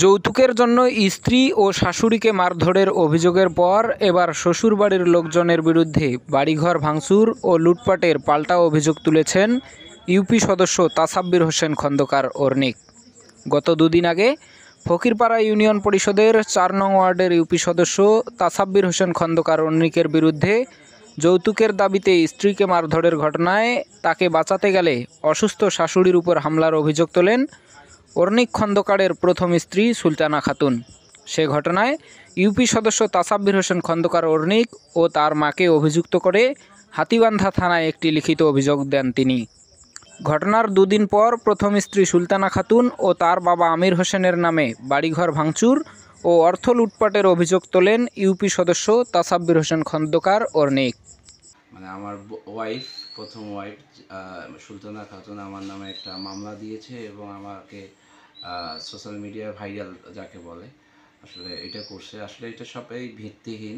যৌতুকের জন্য স্ত্রী ও শাশুড়িকে মারধরের অভিযোগের পর এবার শ্বশুরবাড়ির লোকজনের বিরুদ্ধে বাড়িঘর ভাঙচুর ও লুটপাটের পাল্টা অভিযোগ তুলেছেন ইউপি সদস্য তাসাব্বির হোসেন খন্দকার অর্ণিক। গত দুদিন আগে ফকিরপাড়া ইউনিয়ন পরিষদের ৪ নং ওয়ার্ডের ইউপি সদস্য তাসাব্বির হোসেন খন্দকার অর্ণিকের বিরুদ্ধে যৌতুকের দাবিতে স্ত্রীকে মারধরের ঘটনায় তাকে বাঁচাতে গেলে অসুস্থ শাশুড়ির উপর হামলার অভিযোগ তোলেন অর্ণিক খন্দকারের প্রথম স্ত্রী সুলতানা খাতুন। সে ঘটনায় ইউপি সদস্য তাসাব্বির হোসেন খন্দকার অর্ণিক ও তার মাকে অভিযুক্ত করে হাতীবান্ধা থানায় একটি লিখিত অভিযোগ দেন তিনি। ঘটনার দুদিন পর প্রথম স্ত্রী সুলতানা খাতুন ও তার বাবা আমির হোসেনের নামে বাড়িঘর ভাঙচুর ও অর্থ লুটপাটের অভিযোগ তোলেন ইউপি সদস্য তাসাব্বির হোসেন খন্দকার অর্ণিক। মানে আমার ওয়াইফ, প্রথম ওয়াইফ সুলতানা খাতুন আমার নামে একটা মামলা দিয়েছে এবং আমাকে সোশ্যাল মিডিয়ায় ভাইরাল যাকে বলে আসলে এটা করছে। আসলে এটা সবাই ভিত্তিহীন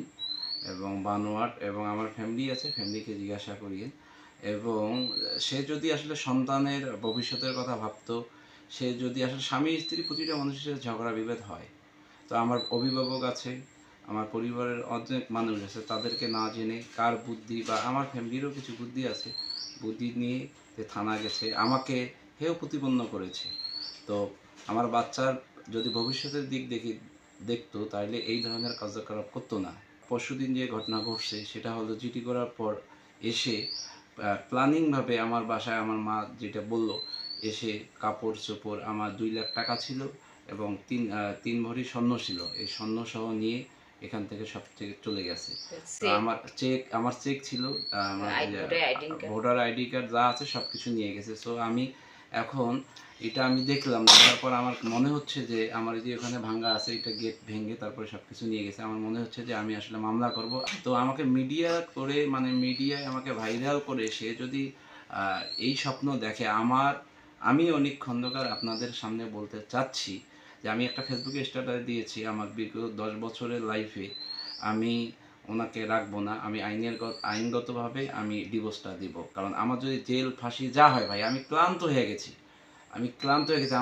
এবং বানোয়াট, এবং আমার ফ্যামিলি আছে, ফ্যামিলিকে জিজ্ঞাসা করিয়ে। এবং সে যদি আসলে সন্তানের ভবিষ্যতের কথা ভাবতো, সে যদি আসলে স্বামী স্ত্রী প্রতিটা মানুষের ঝগড়া বিভেদ হয়, তো আমার অভিভাবক আছে, আমার পরিবারের অনেক মানুষ আছে, তাদেরকে না জেনে কার বুদ্ধি বা আমার ফ্যামিলিরও কিছু বুদ্ধি আছে, বুদ্ধি নিয়ে থানা গেছে, আমাকে হেয় প্রতিপন্ন করেছে। তো আমার বাচ্চার যদি ভবিষ্যতের দিক দেখতো তাহলে এই ধরনের কার্যকলাপ করতো না। পরশুদিন যে ঘটনা ঘটছে সেটা হলো জিডি করার পর এসে প্ল্যানিংভাবে আমার বাসায় আমার মা যেটা বলল, এসে কাপড় চোপড়, আমার 2 লাখ টাকা ছিল এবং তিন ভরি স্বর্ণ ছিল, এই স্বর্ণ সহ নিয়ে এখান থেকে সব থেকে চলে গেছে। আমার চেক ছিল, আমার ভোটার আইডি কার্ড যা আছে সব কিছু নিয়ে গেছে। সো আমি এখন এটা আমি দেখলাম, দেখার পর আমার মনে হচ্ছে যে আমার যে ওখানে ভাঙ্গা আছে, এটা গেট ভেঙে তারপরে সব কিছু নিয়ে গেছে। আমার মনে হচ্ছে যে আমি আসলে মামলা করব। তো আমাকে মিডিয়া করে, মানে মিডিয়ায় আমাকে ভাইরাল করে সে যদি এই স্বপ্ন দেখে, আমি অনিক খন্দকার আপনাদের সামনে বলতে চাচ্ছি যে আমি একটা ফেসবুকে স্ট্যাটাস দিয়েছি, আমার বিগত 10 বছরের লাইফে আমি ওনাকে রাখবো না, আমি আইনগতভাবে আমি ডিভোর্সটা দিব। কারণ আমার যদি জেল ফাঁসি যা হয় ভাই, আমি ক্লান্ত হয়ে গেছি।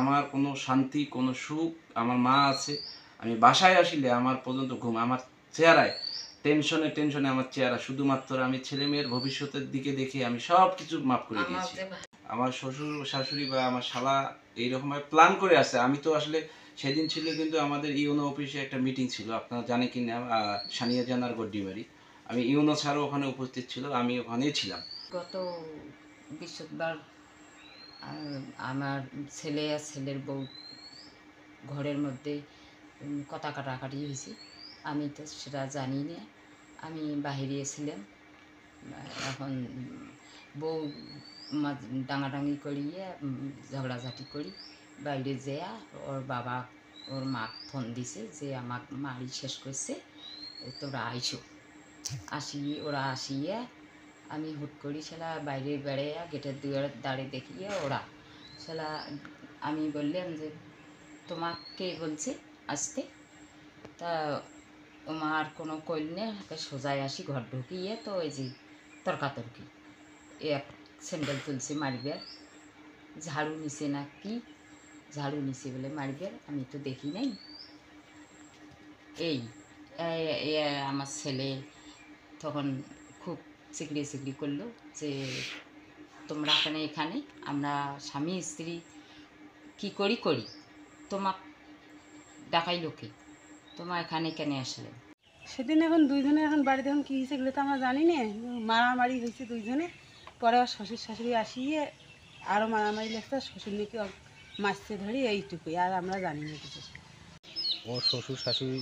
আমার কোনো শান্তি, কোনো সুখ, আমার মা আছে, আমি বাসায় আসলে আমার পর্যন্ত ঘুম, আমার চেহারায় টেনশনে আমার চেহারা, শুধুমাত্র আমি ছেলে মেয়ের ভবিষ্যতের দিকে দেখে আমি সব কিছু মাফ করে দিয়েছি। আমার শ্বশুর শাশুড়ি বা আমার শালা এইরকমভাবে প্ল্যান করে আসছে। আমি তো আসলে সেদিন ছিল কিন্তু আমাদের ইউনো অফিসে একটা মিটিং ছিল, আপনারা জানেন কি না, সানিয়া জানার গড্ডিবাড়ি। আমি ইউনো ছাড়াও ওখানে উপস্থিত ছিল, আমি ওখানেই ছিলাম। গত বৃহস্পতিবার আমার ছেলে আর ছেলের বউ ঘরের মধ্যে কথা কাটাকাটি হয়েছে। আমি তো সেটা জানি না, আমি বাহিরে ছিলাম। এখন বউ ডাঙাডাঙি করিয়ে ঝগড়াঝাটি করি বাইরে যেয়া ওর বাবা ওর মা ফোন দিছে যে আমার মারি শেষ করছে, তোরা আইসো। ওরা আসিয়ে আমি হুট করি সেলা বাইরে বেড়াইয়া গেটের দাঁড়িয়ে দেখিয়ে ওরা সেলা আমি বললাম যে তোমাকে বলছে আসতে, তা আমার কোনো কইলে সোজায় আসি ঘর ঢুকিয়ে, তো ওই যে তর্কাতর্কি এক স্যান্ডেল তুলছে মারবে, ঝাড়ু নিছে না কি, ঝাড়ু নিছে বলে মারবে, আমি তো দেখি নাই। এই আমার ছেলে তখন খুব চিকড়ি করলো যে তোমরা এখানে আমরা স্বামী স্ত্রী কি করি, তোমার ডাকাই লোকে, তোমার এখানে কেন আসলে? সেদিন এখন দুইজনে এখন বাড়িতে এখন কী হয়েছে এগুলো তো আমরা জানি না, মারামারি হয়েছে দুইজনে। পরে শ্বশুর শাশুড়ি আসিয়ে আরও মারামারি লাগছে, শ্বশুর নাকি মাছতে ধরি, এইটুকুই, আর আমরা জানি না কিছু। ওর শ্বশুর শাশুড়ি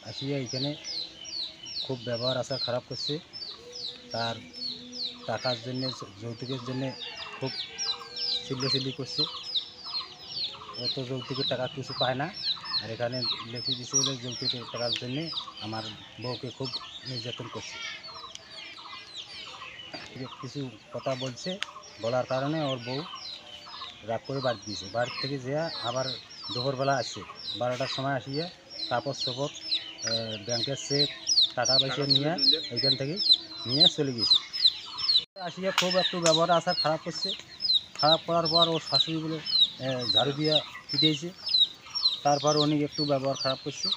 আসিয়া এখানে খুব ব্যবহার আচার খারাপ করছে, তার টাকার জন্যে, যৌতুকের জন্যে খুব চিল্লি করছে। ও তো যৌতুকের টাকা কিছু পায় না, আর এখানে লেখি দিছে বলে যৌতুকের টাকার জন্যে আমার বউকে খুব নির্যাতন করছে। কিছু কথা বলার কারণে ওর বউ রাগ করে বাড়ি দিয়েছে। বাড়ির থেকে যেয়া আবার দুপুরবেলা আসছে, 12টার সময় আসিয়া কাপড় চোপড়, ব্যাংকের চেক, টাকা পয়সা নিয়ে এইখান থেকে নিয়ে চলে গেছে। আসিয়া খুব একটু ব্যবহার আচার খারাপ করছে। খারাপ করার পর ওর শাশুড়ি বলে ঝাড়ু দিয়া পিটিয়েছে। তারপর উনি একটু ব্যবহার খারাপ করছে।